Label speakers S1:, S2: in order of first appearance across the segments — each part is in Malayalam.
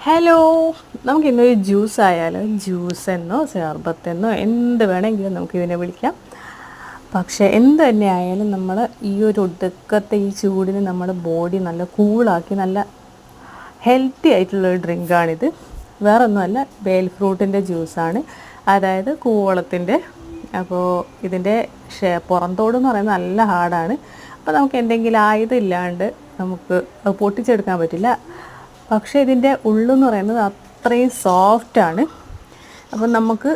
S1: ഹലോ, നമുക്കിന്നൊരു ജ്യൂസ് ആയാലോ? ജ്യൂസ് എന്നോ ശർബത്തെന്നോ എന്ത് വേണമെങ്കിലും നമുക്കിതിനെ വിളിക്കാം. പക്ഷേ എന്ത് തന്നെ ആയാലും നമ്മൾ ഈ ഒരു ഒടുക്കത്തെ ഈ ചൂടിന് നമ്മുടെ ബോഡി നല്ല കൂളാക്കി നല്ല ഹെൽത്തി ആയിട്ടുള്ളൊരു ഡ്രിങ്കാണിത്. വേറൊന്നുമല്ല, ബേൽ ഫ്രൂട്ടിൻ്റെ ജ്യൂസാണ്, അതായത് കൂവളത്തിൻ്റെ. അപ്പോൾ ഇതിൻ്റെ പുറന്തോടെന്ന് പറയുന്നത് നല്ല ഹാർഡാണ്. അപ്പോൾ നമുക്ക് എന്തെങ്കിലും ആയതില്ലാണ്ട് നമുക്ക് പൊട്ടിച്ചെടുക്കാൻ പറ്റില്ല. പക്ഷേ ഇതിൻ്റെ ഉള്ളെന്ന് പറയുന്നത് അത്രയും സോഫ്റ്റാണ്. അപ്പം നമുക്ക്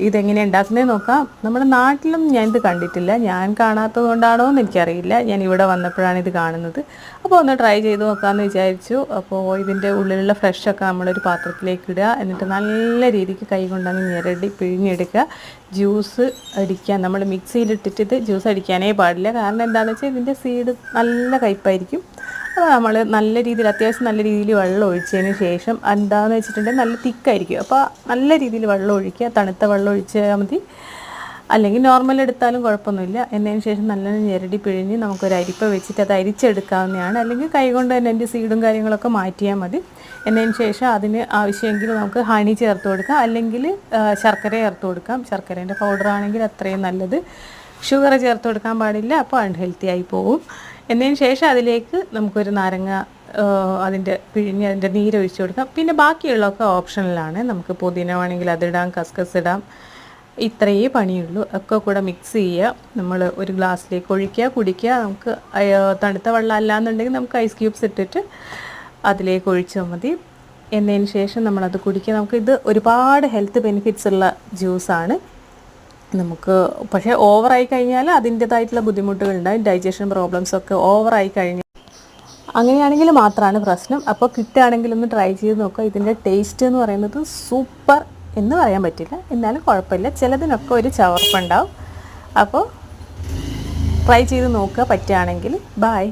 S1: ഇതെങ്ങനെ ഉണ്ടാക്കുന്നതെന്ന് നോക്കാം. നമ്മുടെ നാട്ടിലും ഞാനിത് കണ്ടിട്ടില്ല. ഞാൻ കാണാത്തത് കൊണ്ടാണോ എന്ന് എനിക്കറിയില്ല. ഞാൻ ഇവിടെ വന്നപ്പോഴാണ് ഇത് കാണുന്നത്. അപ്പോൾ ഒന്ന് ട്രൈ ചെയ്ത് നോക്കാമെന്ന് വിചാരിച്ചു. അപ്പോൾ ഇതിൻ്റെ ഉള്ളിലുള്ള ഫ്രഷൊക്കെ നമ്മളൊരു പാത്രത്തിലേക്ക് ഇടുക. എന്നിട്ട് നല്ല രീതിക്ക് കൈ കൊണ്ടങ്ങ് ഞെരടി പിഴിഞ്ഞെടുക്കുക. ജ്യൂസ് അടിക്കാൻ നമ്മൾ മിക്സിയിലിട്ടിട്ട് ഇത് ജ്യൂസ് അടിക്കാനേ പാടില്ല. കാരണം എന്താണെന്ന് വെച്ചാൽ ഇതിൻ്റെ സീഡ് നല്ല കയ്പ്പായിരിക്കും. അപ്പോൾ നമ്മൾ നല്ല രീതിയിൽ അത്യാവശ്യം നല്ല രീതിയിൽ വെള്ളം ഒഴിച്ചതിന് ശേഷം എന്താണെന്ന് വെച്ചിട്ടുണ്ടെങ്കിൽ നല്ല തിക്കായിരിക്കും. അപ്പോൾ നല്ല രീതിയിൽ വെള്ളം ഒഴിക്കുക. തണുത്ത വെള്ളം ഒഴിച്ചാൽ മതി, അല്ലെങ്കിൽ നോർമൽ എടുത്താലും കുഴപ്പമൊന്നുമില്ല. എന്നതിന് ശേഷം നല്ല ഞെരടി പിഴിഞ്ഞ് നമുക്കൊരു അരിപ്പ വെച്ചിട്ട് അത് അരിച്ചെടുക്കാവുന്നതാണ്. അല്ലെങ്കിൽ കൈകൊണ്ട് തന്നെ അതിൻ്റെ സീഡും കാര്യങ്ങളൊക്കെ മാറ്റിയാൽ മതി. എന്നതിന് ശേഷം അതിന് ആവശ്യമെങ്കിൽ നമുക്ക് ഹണി ചേർത്ത് കൊടുക്കാം, അല്ലെങ്കിൽ ശർക്കര ചേർത്ത് കൊടുക്കാം. ശർക്കരേൻ്റെ പൗഡർ ആണെങ്കിൽ അത്രയും നല്ലത്. ഷുഗർ ചേർത്ത് കൊടുക്കാൻ പാടില്ല, അപ്പോൾ അൺഹെൽത്തി ആയി പോകും. എന്നതിന് ശേഷം അതിലേക്ക് നമുക്കൊരു നാരങ്ങ അതിൻ്റെ പിഴിഞ്ഞ് അതിൻ്റെ നീരൊഴിച്ച് കൊടുക്കാം. പിന്നെ ബാക്കിയുള്ളതൊക്കെ ഓപ്ഷണലാണ്. നമുക്ക് പുതിന വേണമെങ്കിൽ അതിടാം, കസ്കസ് ഇടാം. ഇത്രയേ പണിയുള്ളൂ. ഒക്കെ കൂടെ മിക്സ് ചെയ്യുക. നമ്മൾ ഒരു ഗ്ലാസ്സിലേക്ക് ഒഴിക്കുക, കുടിക്കുക. നമുക്ക് തണുത്ത വെള്ളം അല്ലാന്നുണ്ടെങ്കിൽ നമുക്ക് ഐസ് ക്യൂബ്സ് ഇട്ടിട്ട് അതിലേക്ക് ഒഴിച്ചാൽ മതി. എന്നതിന് ശേഷം നമ്മളത് കുടിക്കുക. നമുക്കിത് ഒരുപാട് ഹെൽത്ത് ബെനിഫിറ്റ്സ് ഉള്ള ജ്യൂസാണ്. നമുക്ക് പക്ഷേ ഓവറായി കഴിഞ്ഞാൽ അതിൻ്റേതായിട്ടുള്ള ബുദ്ധിമുട്ടുകളുണ്ടാകും. ഡൈജഷൻ പ്രോബ്ലംസൊക്കെ ഓവറായി കഴിഞ്ഞാൽ അങ്ങനെയാണെങ്കിൽ മാത്രമാണ് പ്രശ്നം. അപ്പോൾ കിട്ടുകയാണെങ്കിൽ ഒന്ന് ട്രൈ ചെയ്ത് നോക്കുക. ഇതിൻ്റെ ടേസ്റ്റ് എന്ന് പറയുന്നത് സൂപ്പർ എന്ന് പറയാൻ പറ്റില്ല, എന്നാലും കുഴപ്പമില്ല. ചിലതിനൊക്കെ ഒരു ചവർപ്പുണ്ടാവും. അപ്പോൾ ട്രൈ ചെയ്ത് നോക്കുക പറ്റുകയാണെങ്കിൽ. ബൈ.